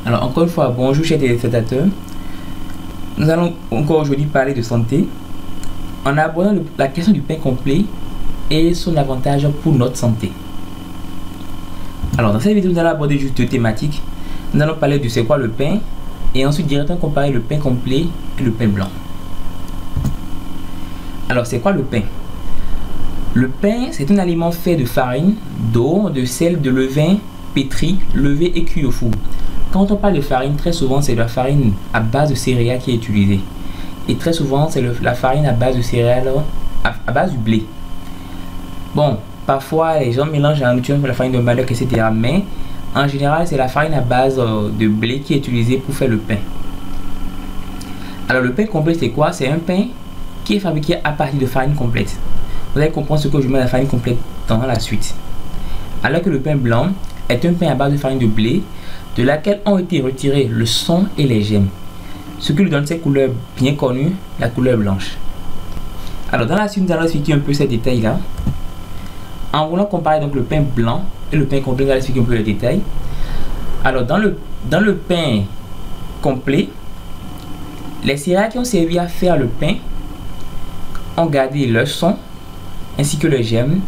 Alors encore une fois, bonjour chers téléspectateurs. Nous allons encore aujourd'hui parler de santé en abordant la question du pain complet et son avantage pour notre santé. Alors dans cette vidéo, nous allons aborder juste deux thématiques. Nous allons parler de c'est quoi le pain et ensuite directement comparer le pain complet et le pain blanc. Alors c'est quoi le pain? Le pain, c'est un aliment fait de farine, d'eau, de sel, de levain, pétri, levé et cuit au four. Quand on parle de farine, très souvent c'est la farine à base de céréales qui est utilisée. Et très souvent c'est la farine à base de céréales, à base du blé. Bon, parfois les gens mélangent la farine de manioc, etc. Mais en général c'est la farine à base de blé qui est utilisée pour faire le pain. Alors le pain complet c'est quoi? C'est un pain qui est fabriqué à partir de farine complète. Vous allez comprendre ce que je mets la farine complète dans la suite. Alors que le pain blanc est un pain à base de farine de blé de laquelle ont été retirés le son et les gemmes, ce qui lui donne cette couleur bien connue, la couleur blanche. Alors dans la suite, nous allons expliquer un peu ces détails là. En voulant comparer donc le pain blanc et le pain complet, nous allons expliquer un peu les détails. Alors dans le pain complet, les céréales qui ont servi à faire le pain ont gardé leur son ainsi que les gemmes,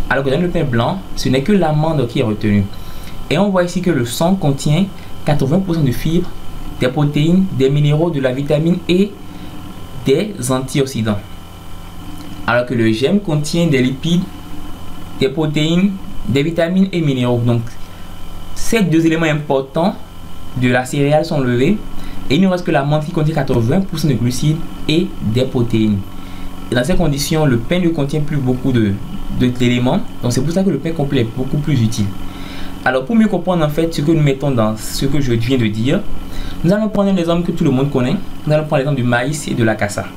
alors que dans le pain blanc, ce n'est que l'amande qui est retenue. Et on voit ici que le son contient 80% de fibres, des protéines, des minéraux, de la vitamine et des antioxydants. Alors que le gemme contient des lipides, des protéines, des vitamines et minéraux. Donc, ces deux éléments importants de la céréale sont levés. Et il ne reste que l'amande qui contient 80% de glucides et des protéines. Et dans ces conditions, le pain ne contient plus beaucoup d'éléments. Donc, c'est pour ça que le pain complet est beaucoup plus utile. Alors pour mieux comprendre en fait ce que nous mettons dans ce que je viens de dire, nous allons prendre un exemple que tout le monde connaît. Nous allons prendre l'exemple du maïs et de la cassa.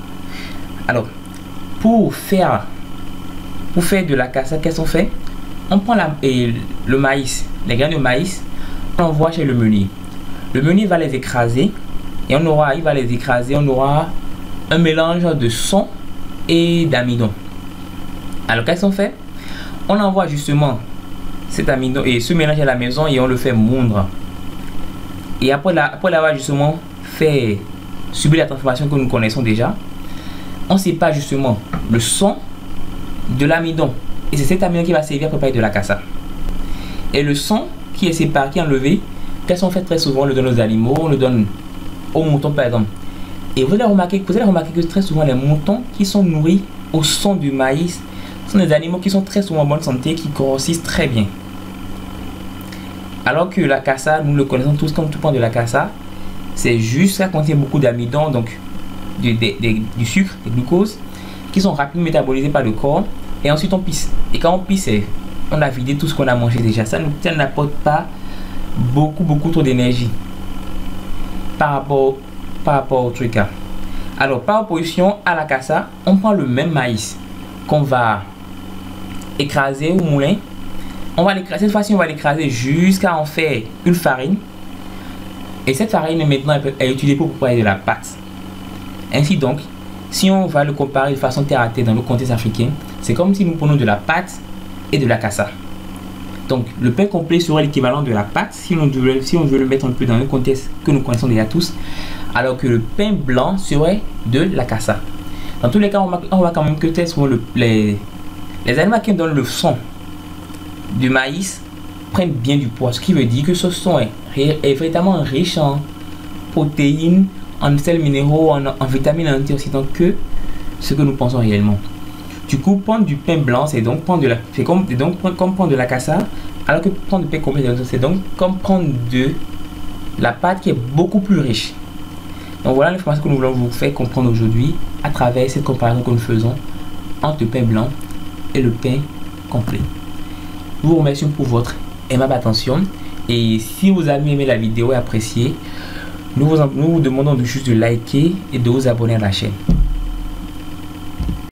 Alors pour faire de la cassa, qu'est-ce qu'on fait? On prend le maïs, les grains de maïs, on envoie chez le meunier. Le meunier va les écraser et on aura un mélange de son et d'amidon. Alors qu'est-ce qu'on fait? On envoie justement cet amidon et ce mélange à la maison et on le fait moudre. Et après l'avoir justement fait subir la transformation que nous connaissons déjà, on sépare justement le son de l'amidon. Et c'est cet amidon qui va servir à préparer de la cassa. Et le son qui est séparé, qui est enlevé, qu'est-ce qu'on fait très souvent? On le donne aux animaux, on le donne aux moutons par exemple. Et vous allez remarquer que très souvent les moutons qui sont nourris au son du maïs sont des animaux qui sont très souvent en bonne santé, qui grossissent très bien. Alors que la cassa, nous le connaissons tous comme tout pain de la cassa, c'est juste, ça contient beaucoup d'amidon, donc du sucre, des glucoses, qui sont rapidement métabolisés par le corps, et ensuite on pisse. Et quand on pisse, on a vidé tout ce qu'on a mangé déjà. Ça n'apporte pas beaucoup trop d'énergie par rapport au truc là. Alors par opposition à la cassa, on prend le même maïs qu'on va écraser au moulin. Cette fois-ci, on va l'écraser jusqu'à en faire une farine. Et cette farine, maintenant, est utilisée pour préparer de la pâte. Ainsi donc, si on va le comparer de façon terre à terre dans le contexte africain, c'est comme si nous prenons de la pâte et de la cassa. Donc, le pain complet serait l'équivalent de la pâte si on veut le mettre un peu dans le contexte que nous connaissons déjà tous. Alors que le pain blanc serait de la cassa. Dans tous les cas, on voit quand même que les aliments qui donnent le son du maïs prennent bien du poids, ce qui veut dire que ce son est véritablement riche en protéines, en sels minéraux, en vitamines, en antioxydants que ce que nous pensons réellement. Du coup, prendre du pain blanc, c'est donc comme prendre de la cassa, alors que prendre du pain complet, c'est donc comme prendre de la pâte qui est beaucoup plus riche. Donc voilà l'information que nous voulons vous faire comprendre aujourd'hui à travers cette comparaison que nous faisons entre le pain blanc et le pain complet. Nous vous remercions pour votre aimable attention et si vous avez aimé la vidéo et apprécié, nous vous demandons juste de liker et de vous abonner à la chaîne.